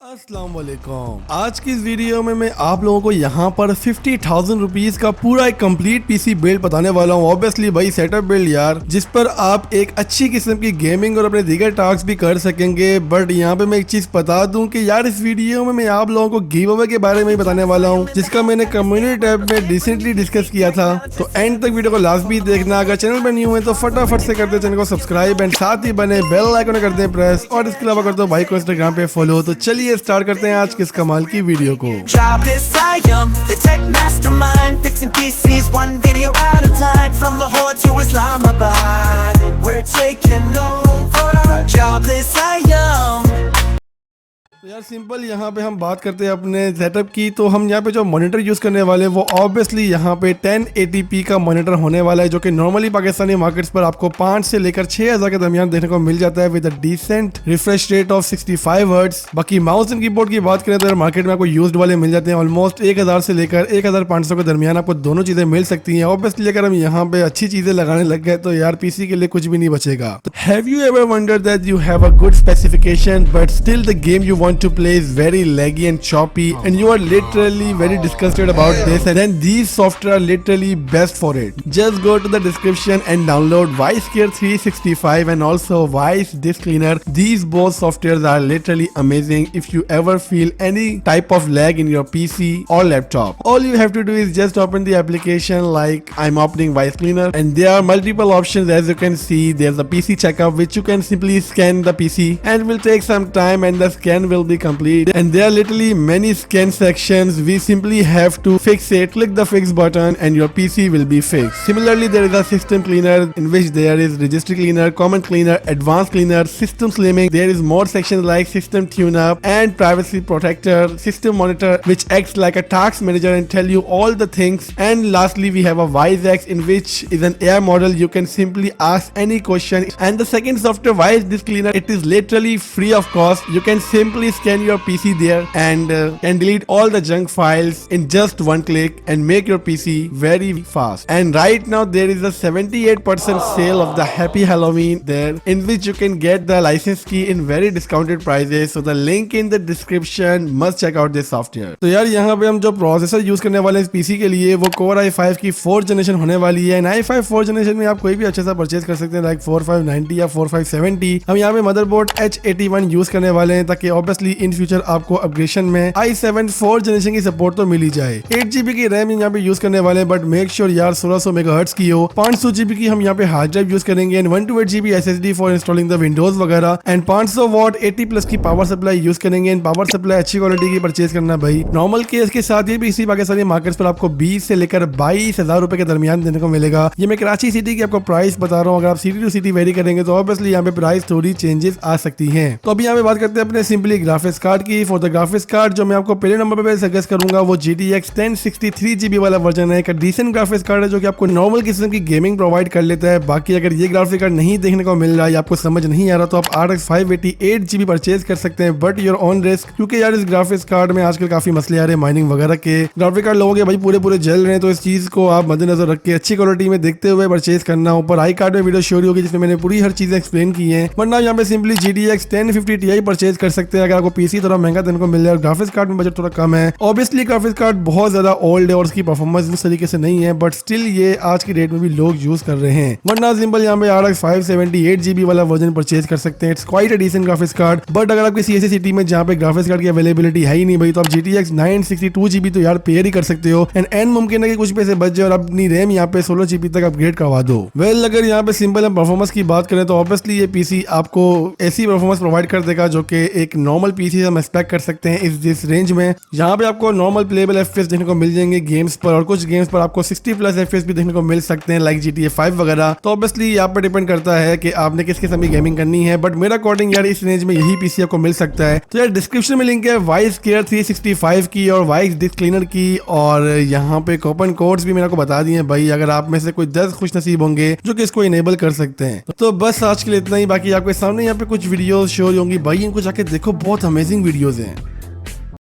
अस्सलाम वालेकुम। आज की इस वीडियो में मैं आप लोगों को यहाँ पर 50,000 रुपीज का पूरा एक कंप्लीट पीसी बिल्ड बताने वाला हूँ। ऑब्वियसली भाई सेटअप बिल्ड यार, जिस पर आप एक अच्छी किस्म की गेमिंग और अपने दीगर टास्क भी कर सकेंगे। बट यहाँ पे मैं एक चीज बता दूं कि यार इस वीडियो में मैं आप लोगों को गिव अवे के बारे में ही बताने वाला हूँ, जिसका मैंने कम्युनिटी टैब में रिसेंटली डिस्कस किया था। तो एंड तक वीडियो को लास्ट भी देखना। अगर चैनल पर न्यू है तो फटाफट से कर दे चैनल को सब्सक्राइब एंड साथ ही बने बेल आइकन कर दे प्रेस, और इसके अलावा कर दो भाई को इंस्टाग्राम पे फॉलो। तो चलिए स्टार्ट करते हैं आज के इस कमाल की वीडियो को। तो यार सिंपल यहाँ पे हम बात करते हैं अपने सेटअप की। तो हम यहाँ पे जो मॉनिटर यूज करने वाले हैं वो ऑब्वियसली यहाँ पे 1080p का मॉनिटर होने वाला है, जो कि नॉर्मली पाकिस्तानी मार्केट्स पर आपको 5 से लेकर 6,000 के दरमियान देखने को मिल जाता है with a decent refresh rate of 65 hertz. बाकी माउस एंड कीबोर्ड की बात करें तो मार्केट में आपको यूज्ड वाले मिल जाते हैं ऑलमोस्ट 1000 से लेकर 1500 के दरमियान आपको दोनों चीजें मिल सकती हैं। ऑब्वियसली अगर हम यहाँ पे अच्छी चीजें लगाने लग गए तो यार पीसी के लिए कुछ भी नहीं बचेगा। Have you ever wondered that you have a good specification but still the game you want to play is very laggy and choppy and you are literally very disgusted about this, and then these software are literally best for it. Just go to the description and download ViceCare 365 and also Vice Disk Cleaner. These both softwares are literally amazing if you ever feel any type of lag in your PC or laptop. All you have to do is just open the application, like I'm opening Vice Cleaner, and there are multiple options. As you can see, there's a PC checkup which you can simply scan the PC and will take some time and the scan will be complete, and there are literally many scan sections. We simply have to fix it. Click the fix button and your PC will be fixed. Similarly, there is a system cleaner in which there is registry cleaner, common cleaner, advanced cleaner, system slimming. There is more sections like system tune up and privacy protector, system monitor which acts like a task manager and tell you all the things. And lastly, we have a ViceX in which is an AI model. You can simply ask any question. And the second software, Vice Disk Cleaner, it is literally free of cost. You can simply scan your PC there and can delete all the junk files in just one click and make your PC very fast. And right now there is a 78% sale of the Happy Halloween there, in which you can get the license key in very discounted prices. So the link in the description. Must check out this software. तो यार यहाँ पे हम जो processor use करने वाले हैं इस पीसी के लिए वो Core i5 की 4th जनरेशन होने वाली है। i5 4th जनरेशन में आप कोई भी अच्छा सा परचेज कर सकते हैं, लाइक 4590 या 4570। हम यहाँ पे मदरबोर्ड H81 यूज करने वाले हैं ताकि ऑब्वियसली इन फ्यूचर आपको अपग्रेडेशन में i7 4th जनरेशन की सपोर्ट तो मिल ही जाए। 8GB की रैम यहाँ पे यूज करने वाले हैं, बट मेक श्योर यार 1600 मेगाहर्ट्ज की हो। 500GB की हम यहाँ पे हार्ड ड्राइव यूज करेंगे and 128GB SSD for installing the Windows वगैरह, एंड 500 वॉट 80+ की पावर सप्लाई यूज करेंगे। एंड पावर सप्लाई अच्छी क्वालिटी की परचेज करना भाई। नॉर्मल केस के साथ ये भी इसी पाकिस्तानी मार्केट्स पर आपको 20 से लेकर 22,000 रुपए के दरमियान देने को मिलेगा। ये मैं कराची सिटी की आपको प्राइस बता रहा हूँ। अगर आप सिटी टू सिटी वेरी करेंगे तो ऑब्वियसली यहाँ पे प्राइस थोड़ी चेंजेस आ सकती है। तो अभी यहाँ पे बात करते हैं अपने सिंपली ग्राफिक्स कार्ड की। फॉर द ग्राफिक्स कार्ड जो मैं आपको पहले नंबर पे सजेस्ट करूंगा वो GTX 1063GB वाला वर्जन है। एक डिसेंट ग्राफिक्स कार्ड है जो कि आपको नॉर्मल किस्म की गेमिंग प्रोवाइड कर लेता है। बाकी अगर ये ग्राफिक कार्ड नहीं देखने को मिल रहा है या आपको समझ नहीं आ रहा तो आप RX 588GB परचेज कर सकते हैं, बट योर ऑन रिस्क, क्योंकि यार इस ग्राफिक्स कार्ड में आजकल काफी मसले आ रहे हैं माइनिंग वगैरह के। ग्राफिक कार्ड लोगों के भाई पूरे जल रहे हैं, तो इस चीज को आप मद्देनजर रख के अच्छी क्वालिटी में देखते हुए परचेज करना। ऊपर आई कार्ड में वीडियो शो होगी जिसमें मैंने पूरी हर चीज एक्सप्लेन की है, वरना यहाँ पे सिंपली GTX 1050 Ti परचेज कर सकते हैं अगर आपको पीसी थोड़ा महंगा देने को मिल जाए और ग्राफिक्स कार्ड में बजट थोड़ा कम है। ऑब्वियसली ग्राफिक्स कार्ड बहुत ज्यादा ओल्ड है और उसकी परफॉर्मेंस उस तरीके से नहीं है, बट स्टिल ये आज की डेट में भी लोग यूज कर रहे हैं। वरना सिंपल यहाँ पे RX 578GB वाला वर्जन परचेज कर सकते हैं। It's quite a decent graphics card, but अगर आपकी CSA सिटी में जहाँ पे ग्राफिक्स कार्ड की अवेलेबिलिटी है ही नहीं भाई, तो आप GTX 962GB तो यार पेयर ही कर सकते हो। एंड एन मुमकिन है कि कुछ पैसे बच जाए और अपनी रैम यहाँ पे 16GB तक अपग्रेड करवा दो। वेल अगर यहाँ पे सिंपल हम परफॉर्मेंस की बात करें तो ऑब्वियसली ये पीसी आपको ऐसी परफॉर्मेंस प्रोवाइड कर देगा जो कि एक नॉर्मल पीसी हम एक्सपेक्ट कर सकते हैं इस रेंज में। यहाँ पे आपको नॉर्मल प्लेबल FPS देखने को मिल जाएंगे गेम्स पर, और कुछ गेम्स पर आपको 60+ FPS भी देखने को मिल सकते हैं लाइक GTA 5 वगैरह। तो ऑब्वियसली यहाँ पे डिपेंड करता है कि आपने किस किस्म की गेमिंग करनी है, बट मेरा अकॉर्डिंग यार इस रेंज में यही पीसी आपको मिल सकता है। तो यार डिस्क्रिप्शन में लिंक है ViceCare 365 की और Vice Disk Cleaner की, और यहाँ पे कूपन कोड्स भी मैंने आपको बता दिए भाई, अगर आप में से कोई 10 खुश नसीब होंगे जो कि इसको इनेबल कर सकते हैं। तो बस आज के लिए इतना ही। बाकी आपके सामने यहाँ पे कुछ वीडियोस शो होंगी भाई, इनको जाके देखो, बहुत अमेजिंग वीडियोस हैं।